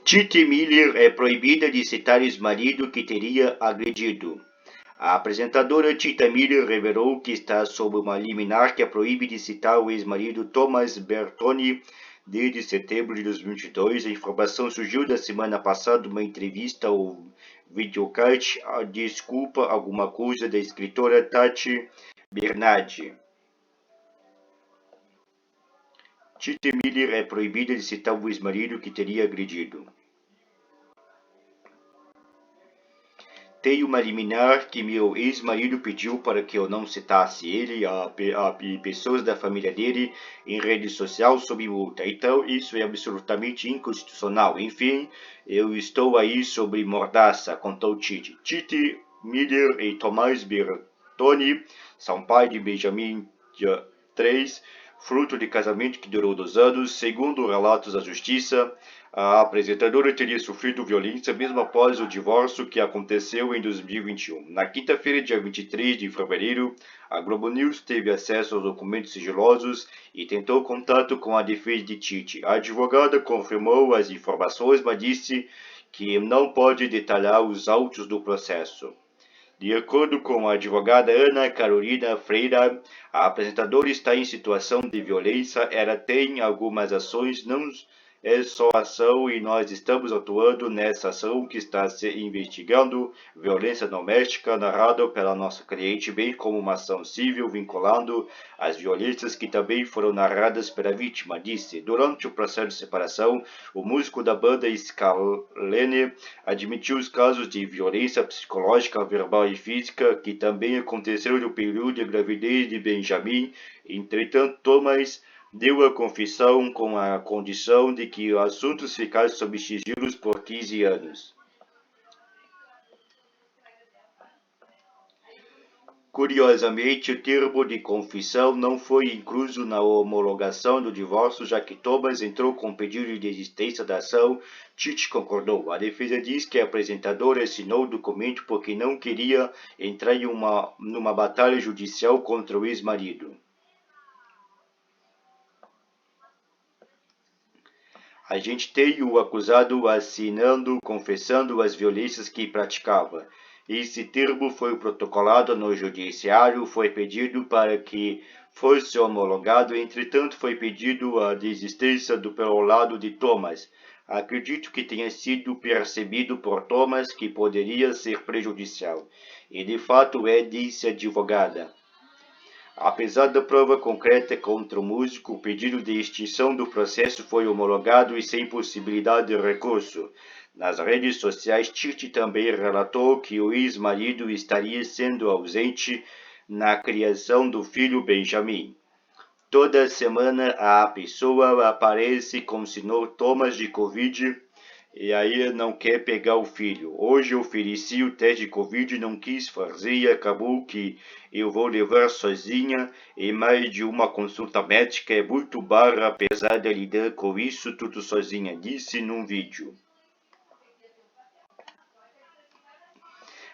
Titi Miller é proibida de citar ex-marido que teria agredido. A apresentadora Tita Miller revelou que está sob uma liminar que a proíbe de citar o ex-marido Thomas Bertoni desde setembro de 2022. A informação surgiu da semana passada numa entrevista ao videocast a Desculpa Alguma Coisa da escritora Tati Bernardi. Titi Miller é proibida de citar o ex-marido que teria agredido. Tem uma liminar que meu ex-marido pediu para que eu não citasse ele e pessoas da família dele em rede social sob multa. Então isso é absolutamente inconstitucional. Enfim, eu estou aí sob mordaça, contou Titi. Titi Miller e Tomás Bertoni são pai de Benjamin III, fruto de casamento que durou 2 anos. Segundo relatos da justiça, a apresentadora teria sofrido violência mesmo após o divórcio que aconteceu em 2021. Na quinta-feira, dia 23 de fevereiro, a Globo News teve acesso aos documentos sigilosos e tentou contato com a defesa de Titi. A advogada confirmou as informações, mas disse que não pode detalhar os autos do processo. De acordo com a advogada Ana Carolina Freira, a apresentadora está em situação de violência. Ela tem algumas ações, não é só ação, e nós estamos atuando nessa ação que está se investigando violência doméstica narrada pela nossa cliente, bem como uma ação civil vinculando as violências que também foram narradas pela vítima, disse. Durante o processo de separação, o músico da banda Scalene admitiu os casos de violência psicológica, verbal e física que também aconteceram no período de gravidez de Benjamin. Entretanto, Thomas deu a confissão com a condição de que o assunto ficasse sob sigilo por 15 anos. Curiosamente, o termo de confissão não foi incluso na homologação do divórcio, já que Thomas entrou com pedido de desistência da ação. Titi concordou. A defesa diz que a apresentadora assinou o documento porque não queria entrar em numa batalha judicial contra o ex-marido. A gente tem o acusado assinando, confessando as violências que praticava. Esse termo foi protocolado no judiciário, foi pedido para que fosse homologado, entretanto foi pedido a desistência pelo lado de Thomas. Acredito que tenha sido percebido por Thomas que poderia ser prejudicial. E de fato é, disse a advogada. Apesar da prova concreta contra o músico, o pedido de extinção do processo foi homologado e sem possibilidade de recurso. Nas redes sociais, Titi também relatou que o ex-marido estaria sendo ausente na criação do filho Benjamin. Toda semana a pessoa aparece com o senhor Thomas de Covid e aí não quer pegar o filho. Hoje eu ofereci o teste de Covid, não quis fazer e acabou que eu vou levar sozinha e mais de uma consulta médica. É muito barra, apesar de lidar com isso tudo sozinha, disse num vídeo.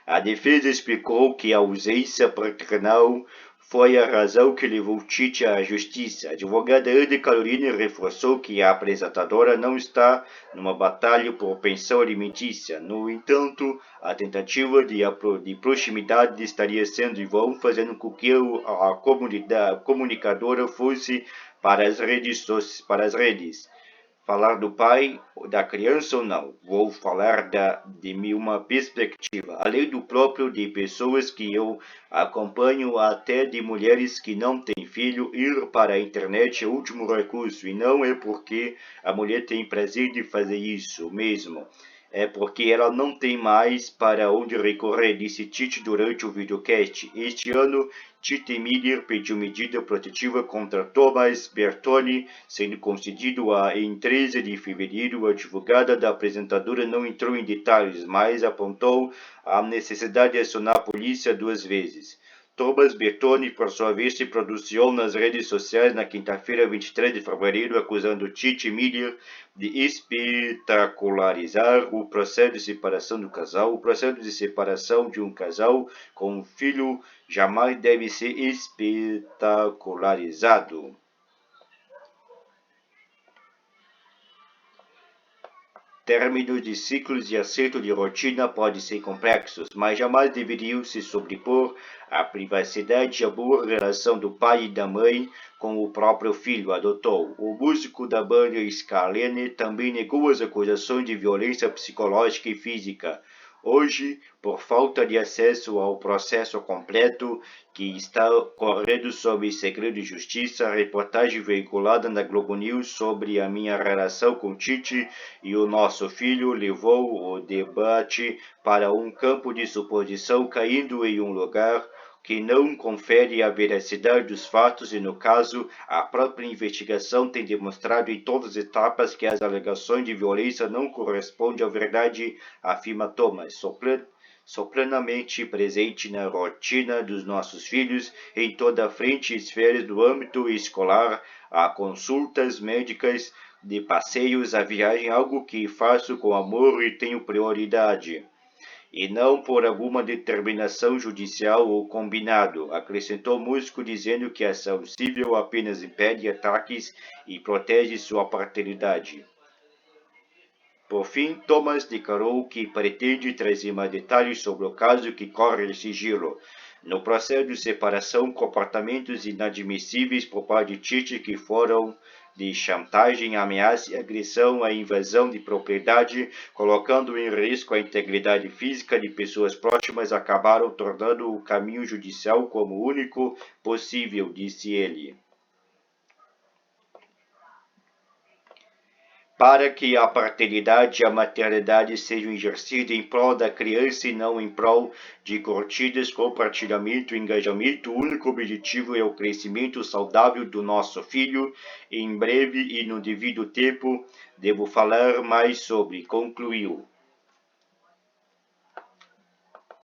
A defesa explicou que a ausência paternal foi a razão que levou Titi à justiça. A advogada Ana Carolina reforçou que a apresentadora não está numa batalha por pensão alimentícia. No entanto, a tentativa de proximidade estaria sendo em vão, fazendo com que a comunicadora fosse para as redes. Falar do pai, da criança ou não? Vou falar de uma perspectiva, além do próprio de pessoas que eu acompanho, até de mulheres que não têm filho. Ir para a internet é o último recurso, e não é porque a mulher tem prazer de fazer isso mesmo. É porque ela não tem mais para onde recorrer, disse Titi durante o videocast. Este ano, Titi Miller pediu medida protetiva contra Thomas Bertoni, sendo concedido em 13 de fevereiro. A advogada da apresentadora não entrou em detalhes, mas apontou a necessidade de acionar a polícia 2 vezes. Thomas Bertoni, por sua vez, se pronunciou nas redes sociais na quinta-feira, 23 de fevereiro, acusando Titi Miller de espetacularizar o processo de separação do casal. O processo de separação de um casal com um filho jamais deve ser espetacularizado. Términos de ciclos de acerto de rotina podem ser complexos, mas jamais deveriam se sobrepor à privacidade e à boa relação do pai e da mãe com o próprio filho adotou. O músico da banda Scalene também negou as acusações de violência psicológica e física. Hoje, por falta de acesso ao processo completo que está correndo sob segredo de justiça, a reportagem veiculada na Globo News sobre a minha relação com Tite e o nosso filho levou o debate para um campo de suposição, caindo em um lugar que não confere a veracidade dos fatos e, no caso, a própria investigação tem demonstrado em todas as etapas que as alegações de violência não correspondem à verdade, afirma Thomas. Sou plenamente presente na rotina dos nossos filhos em toda a frente e esferas do âmbito escolar, a consultas médicas, de passeios, a viagem, algo que faço com amor e tenho prioridade e não por alguma determinação judicial ou combinado, acrescentou o músico dizendo que a ação civil apenas impede ataques e protege sua paternidade. Por fim, Thomas declarou que pretende trazer mais detalhes sobre o caso que corre em sigilo. No processo de separação, comportamentos inadmissíveis por parte de Tite que foram de chantagem, ameaça e agressão à invasão de propriedade, colocando em risco a integridade física de pessoas próximas, acabaram tornando o caminho judicial como o único possível, disse ele. Para que a paternidade e a maternidade sejam exercidas em prol da criança e não em prol de curtidas, compartilhamento e engajamento, o único objetivo é o crescimento saudável do nosso filho. Em breve e no devido tempo, devo falar mais sobre, concluiu.